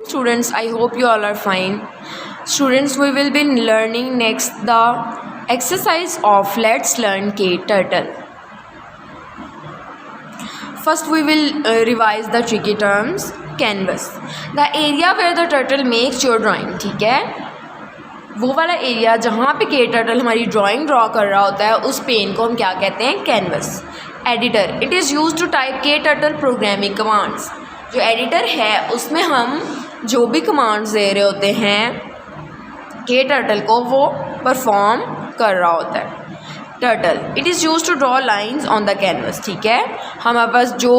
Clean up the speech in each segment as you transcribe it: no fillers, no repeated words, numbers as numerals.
Students, I hope you all are fine. Students, we will be learning next the exercise of Let's Learn KTurtle. First, we will revise the tricky terms. Canvas, the area where the turtle makes your drawing. ठीक है, वो वाला area जहाँ पे KTurtle हमारी drawing draw कर रहा होता है, उस पेन को हम क्या कहते हैं? Canvas. Editor, it is use to type KTurtle programming commands. जो एडिटर है उसमें हम जो भी कमांड्स दे रहे होते हैं KTurtle को, वो परफॉर्म कर रहा होता है. Turtle, it is use to draw lines on the canvas. ठीक है, हमारे पास जो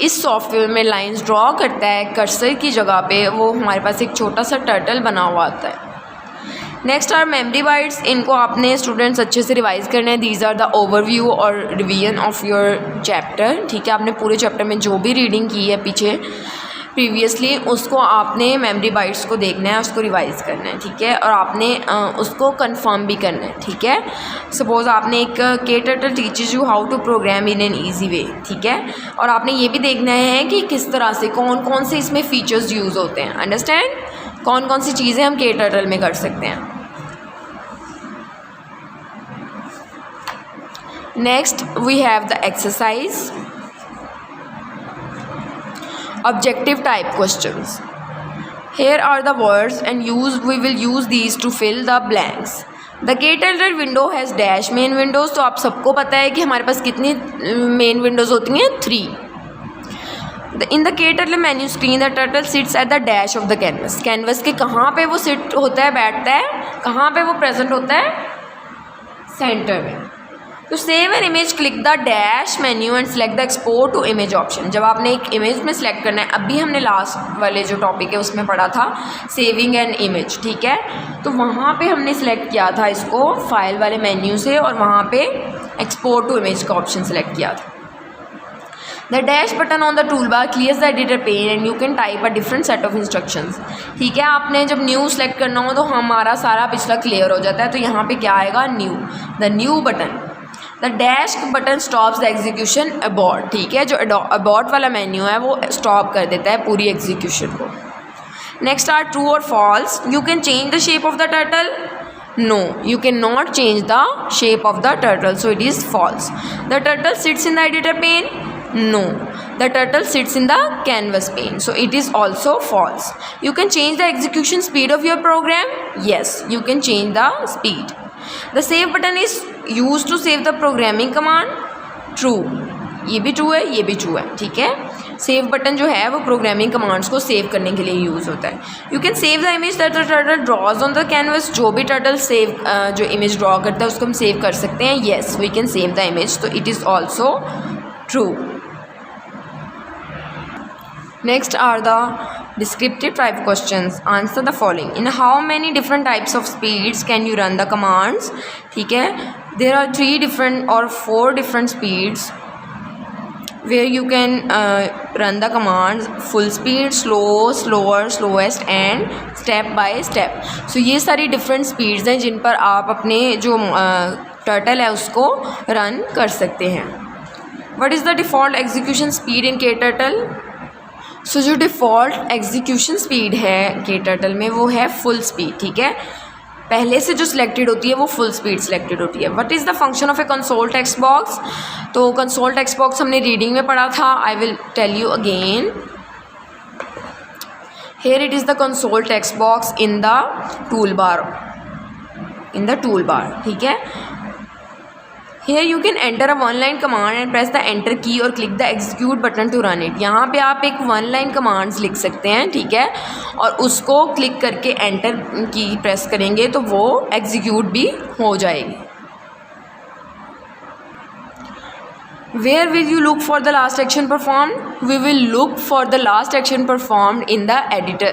इस सॉफ्टवेयर में लाइन्स ड्रॉ करता है कर्सर की जगह पे, वो हमारे पास एक छोटा सा टर्टल बना हुआ आता है. Next are memory bytes. इनको आपने स्टूडेंट्स अच्छे से रिवाइज करने हैं. दीज आर द ओवरव्यू और रिवीजन ऑफ योर चैप्टर. ठीक है, आपने पूरे चैप्टर में जो भी रीडिंग की है पीछे प्रीवियसली, उसको आपने मेमोरी बाइट्स को देखना है, उसको रिवाइज करना है. ठीक है, और आपने उसको कंफर्म भी करना है. ठीक है, सपोज़ आपने एक KTurtle teaches you how to program in an easy way. ठीक है, और आपने ये भी देखना है कि किस तरह से कौन कौन से इसमें फ़ीचर्स यूज़ होते हैं. अंडरस्टैंड, कौन कौन सी चीज़ें हम KTurtle में कर सकते हैं. Next we have the exercise objective type questions. Here are the words and we will use these to fill the blanks. The KTurtle window has dash main windows. तो आप सबको पता है कि हमारे पास कितनी main windows होती हैं? 3. In the KTurtle menu screen, the turtle sits at the dash of the canvas. Canvas के कहाँ पे वो sit होता है, बैठता है, कहाँ पे वो present होता है? सेंटर में. तो save an image, click the dash menu and select the export to image option. जब आपने एक इमेज में सेलेक्ट करना है, अभी हमने लास्ट वाले जो टॉपिक है उसमें पढ़ा था सेविंग एन इमेज. ठीक है, तो वहाँ पे हमने सेलेक्ट किया था इसको फाइल वाले मेन्यू से, और वहाँ पे एक्सपोर्ट टू इमेज का ऑप्शन सेलेक्ट किया था. The dash button on the tool bar clears the editor pane and you can type a different set of instructions. ठीक है, आपने जब न्यू सेलेक्ट करना हो तो हमारा सारा पिछला क्लियर हो जाता है. तो यहाँ पे क्या आएगा? New. The new button. The dash button stops the execution abort. ठीक है, जो अबॉर्ट वाला मेन्यू है वो स्टॉप कर देता है पूरी एग्जीक्यूशन को. नेक्स्ट आर ट्रू और false. You can change the shape of the turtle. No, you can not change the shape of the turtle, so it is false. The turtle sits in the editor pane. No, the turtle sits in the canvas pane, so it is also false. You can change the execution speed of your program. Yes, you can change the speed. The save button is used to save the programming command. True, ये भी true है, ये भी true है. ठीक है, save button जो है वो प्रोग्रामिंग कमांड्स को सेव करने के लिए यूज़ होता है. You can save the image that the turtle draws on the canvas. जो भी टर्टल सेव जो इमेज ड्रॉ करता है उसको हम सेव कर सकते हैं. Yes, we can save the image, तो it is also true. Next are the descriptive type questions. Answer the following. In how many different types of speeds can you run the commands? ठीक है, there are 3 different or 4 different speeds where you can run the commands: full speed, slow, slower, slowest and step by step. So ये सारी different speeds हैं जिन पर आप अपने जो turtle है उसको run कर सकते हैं. What is the default execution speed in KTurtle? सो जो डिफ़ॉल्ट एग्जीक्यूशन स्पीड है KTurtle में वो है फुल स्पीड. ठीक है, पहले से जो सिलेक्टेड होती है वो फुल स्पीड सिलेक्टेड होती है. What is the function of a console text box? तो कंसोल टेक्स्ट बॉक्स हमने रीडिंग में पढ़ा था. I will tell you again. Here it is the console text box in the tool bar. ठीक है, Here you can enter a one line command and press the enter key or click the execute button to run it. यहाँ पे आप एक one line commands लिख सकते हैं. ठीक है, और उसको क्लिक करके enter की प्रेस करेंगे तो वो execute भी हो जाएगी. Where will you look for the last action performed? We will look for the last action performed in the editor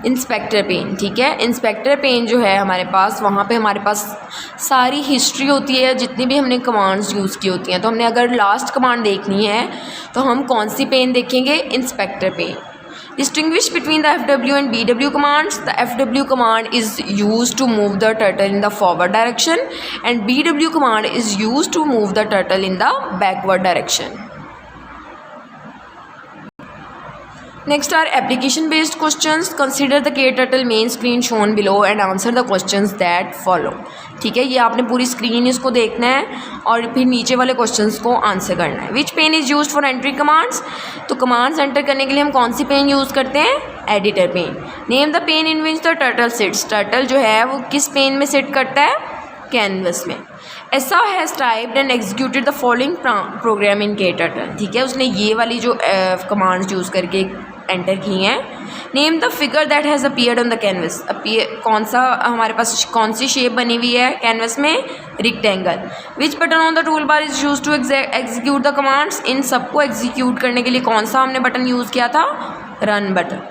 inspector pane. ठीक है, इंस्पेक्टर पेन जो है हमारे पास, वहाँ पे हमारे पास सारी हिस्ट्री होती है जितनी भी हमने कमांड्स यूज़ की होती हैं. तो हमने अगर लास्ट कमांड देखनी है तो हम कौन सी पेन देखेंगे? Inspector pane. Distinguish between the FW and BW commands. The FW command is used to move the turtle in the forward direction and BW command is used to move the turtle in the backward direction. Next are application based questions. Consider the KTurtle main screen shown below and answer the questions that follow. ठीक है, ये आपने पूरी screen इसको देखना है और फिर नीचे वाले क्वेश्चंस को आंसर करना है. Which pen is used for entry commands. तो कमांड्स एंटर करने के लिए हम कौन सी पेन यूज़ करते हैं? Editor pane. Name the pane in which the turtle sits. Turtle जो है वो किस पेन में सिट करता है? कैनवस में. एसा has typed and executed the following programme in KTurtle. ठीक है, उसने ये वाली जो कमांड्स यूज़ करके एंटर की हैं. Name the figure that has appeared on the canvas. कौन सा हमारे पास कौन सी शेप बनी हुई है कैनवस में? Rectangle. Which button on the tool bar is use to execute the commands. इन सबको एग्जीक्यूट करने के लिए कौन सा हमने बटन यूज़ किया था? Run button.